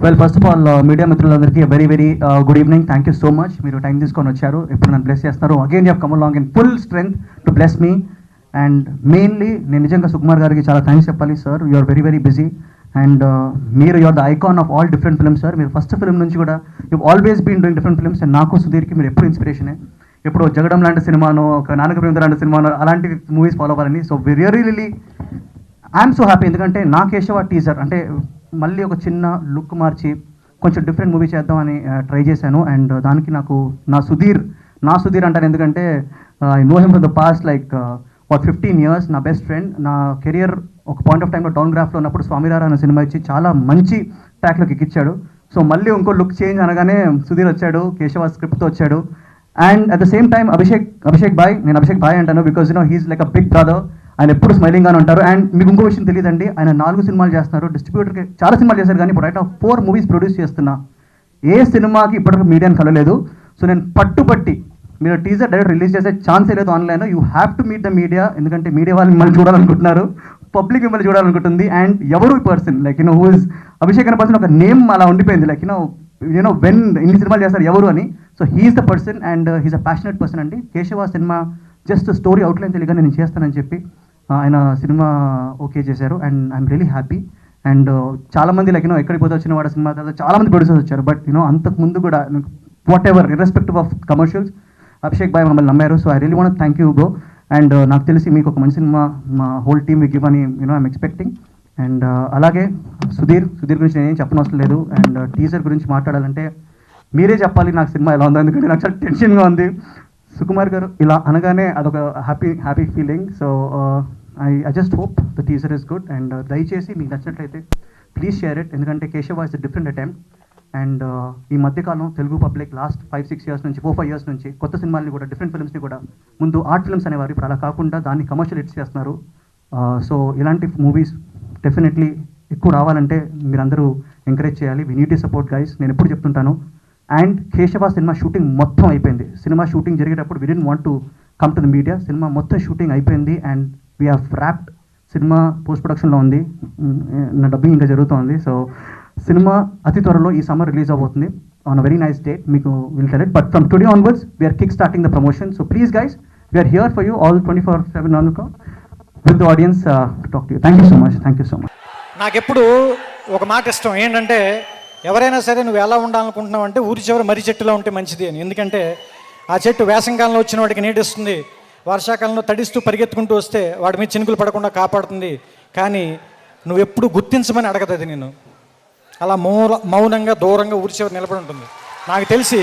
Well first of all media మిత్రులందరికీ very very good evening. Thank you so much, మీరు time తీసుకొని వచ్చారు, ఎప్పుడు నన్ను బ్లెస్ చేస్తారు. Again you come along in full strength to bless me. And mainly నేను నిజంగా సుకుమార్ గారికి చాలా థ్యాంక్స్ చెప్పాలి sir. You are very very busy and మీరు you are the icon of all different films sir. మీరు ఫస్ట్ ఫిల్మ్ నుంచి కూడా you always been doing different films. And నాకు సుధీర్కి మీరు ఎప్పుడు ఇన్స్పిరేషనే. ఇప్పుడు జగడం లాంటి సినిమాను, ఒక నానక ప్రేమిత లాంటి సినిమాను, అలాంటి మూవీస్ ఫాలో అవ్వాలని. So really I'm so happy. ఎందుకంటే నా కేశవ టీజర్ అంటే మళ్ళీ ఒక చిన్న లుక్ మార్చి కొంచెం డిఫరెంట్ మూవీ చేద్దామని ట్రై చేశాను. అండ్ దానికి నాకు నా సుధీర్ అంటాను, ఎందుకంటే I know him from the past like 15 years. నా బెస్ట్ ఫ్రెండ్. నా కెరియర్ ఒక పాయింట్ ఆఫ్ టైంలో డౌన్ గ్రాఫ్లో ఉన్నప్పుడు స్వామిరారా అనే సినిమా ఇచ్చి చాలా మంచి ట్రాక్లోకి ఎక్కించాడు. సో మళ్ళీ ఇంకో లుక్ చేంజ్ అనగానే సుధీర్ వచ్చాడు, కేశవ స్క్రిప్ట్తో వచ్చాడు. And at the same time Abhishek బాయ్, నేను అభిషేక్ బాయ్ అంటాను because he's like a big brother. ఆయన ఎప్పుడు స్మైలింగ్గానే ఉంటారు. అండ్ మీకు ఇంకో విషయం తెలియదండి, ఆయన 4 సినిమాలు చేస్తున్నారు, డిస్ట్రిబ్యూటర్కి చాలా సినిమాలు చేశారు, కానీ ఇప్పుడు రైట్ ఆఫ్ 4 movies ప్రొడ్యూస్ చేస్తున్నా. ఏ సినిమాకి ఇప్పటివరకు మీడియాని కలలేదు. సో నేను పట్టుపట్టి మీరు టీజర్ డైరెక్ట్ రిలీజ్ చేసే ఛాన్సే లేదు ఆన్లైన్లో. You have to meet the media, ఎందుకంటే మీడియా వాళ్ళు మిమ్మల్ని చూడాలనుకుంటున్నారు, పబ్లిక్ మిమ్మల్ని చూడాలనుకుంటుంది. అండ్ ఎవరు ఈ person like who is Abhishek అనే పర్సన్, ఒక నేమ్ అలా ఉండిపోయింది లైక్ వెన్ ఇన్ని సినిమాలు చేస్తారు ఎవరు అని. So he is the person and he's a passionate person అండి. Keshava cinema just story outline తెలియగా నేను చేస్తానని చెప్పి ఆయన సినిమా ఓకే చేశారు. And I'm really happy. And చాలామంది లైక్ ఎక్కడికి పోతే వచ్చిన వాడు సినిమా తర్వాత చాలామంది ప్రొడ్యూసర్స్ వచ్చారు. బట్ అంతకు ముందు కూడా whatever irrespective of commercials Abhishek బాయ్ మమ్మల్ని నమ్మారు. So I really want thank you bro. And నాకు తెలిసి మీకు ఒక మంచి సినిమా మా హోల్ టీమ్ వి గివ్ అని ఐఎమ్ ఎక్స్పెక్టింగ్. అండ్ అలాగే సుధీర్ గురించి నేనేం చెప్పనవసరం లేదు. అండ్ టీజర్ గురించి మాట్లాడాలంటే మీరే చెప్పాలి నాకు సినిమా ఎలా ఉందో, ఎందుకంటే నాకు చాలా టెన్షన్గా ఉంది. సుకుమార్ గారు ఇలా అనగానే అదొక happy feeling. So I just hope the teaser is good. And దయచేసి మీకు నచ్చినట్లయితే ప్లీజ్ షేర్ ఇట్, ఎందుకంటే Keshava is different attempt. And ఈ మధ్యకాలం తెలుగు పబ్లిక్ లాస్ట్ 5-6 years నుంచి 4-5 years నుంచి కొత్త సినిమాల్ని కూడా, డిఫరెంట్ ఫిల్మ్స్ని కూడా, ముందు ఆర్ట్ ఫిల్మ్స్ అనేవారు, ఇప్పుడు అలా కాకుండా దాన్ని కమర్షియల్ హిట్స్ చేస్తున్నారు. సో ఇలాంటి మూవీస్ డెఫినెట్లీ ఎక్కువ రావాలంటే మీరందరూ ఎంకరేజ్ చేయాలి. We need to support guys, నేను ఎప్పుడు చెప్తుంటాను. అండ్ కేశవ సినిమా షూటింగ్ మొత్తం అయిపోయింది. సినిమా షూటింగ్ జరిగేటప్పుడు we didn't want to come to the media. Cinema మొత్తం షూటింగ్ అయిపోయింది and we have wrapped. Cinema post ప్రొడక్షన్లో ఉంది, నా డబ్బింగ్ ఇంకా జరుగుతుంది. సో సినిమా అతి త్వరలో ఈ సమ్మర్ రిలీజ్ అవబోతుంది on a very nice date. మీకు will tell it. But from today onwards we're kick starting the promotion. So please guys, we're here for you all 24/7 with the audience talk to you. Thank you so much. నాకు ఎప్పుడు ఒక మాట ఇష్టం ఏంటంటే, ఎవరైనా సరే నువ్వు ఎలా ఉండాలనుకుంటున్నావు అంటే ఊరి చివరి మర్రి చెట్టులో ఉంటే మంచిది అని. ఎందుకంటే ఆ చెట్టు వేసంకాలంలో వచ్చిన వాడికి నీటిస్తుంది, వర్షాకాలంలో తడిస్తూ పరిగెత్తుకుంటూ వస్తే వాడి మీద చినుకులు పడకుండా కాపాడుతుంది. కానీ నువ్వు ఎప్పుడు గుర్తించమని అడగదు అది. నేను అలా మౌనంగా దూరంగా ఊరి చివరి నిలబడి ఉంటుంది. నాకు తెలిసి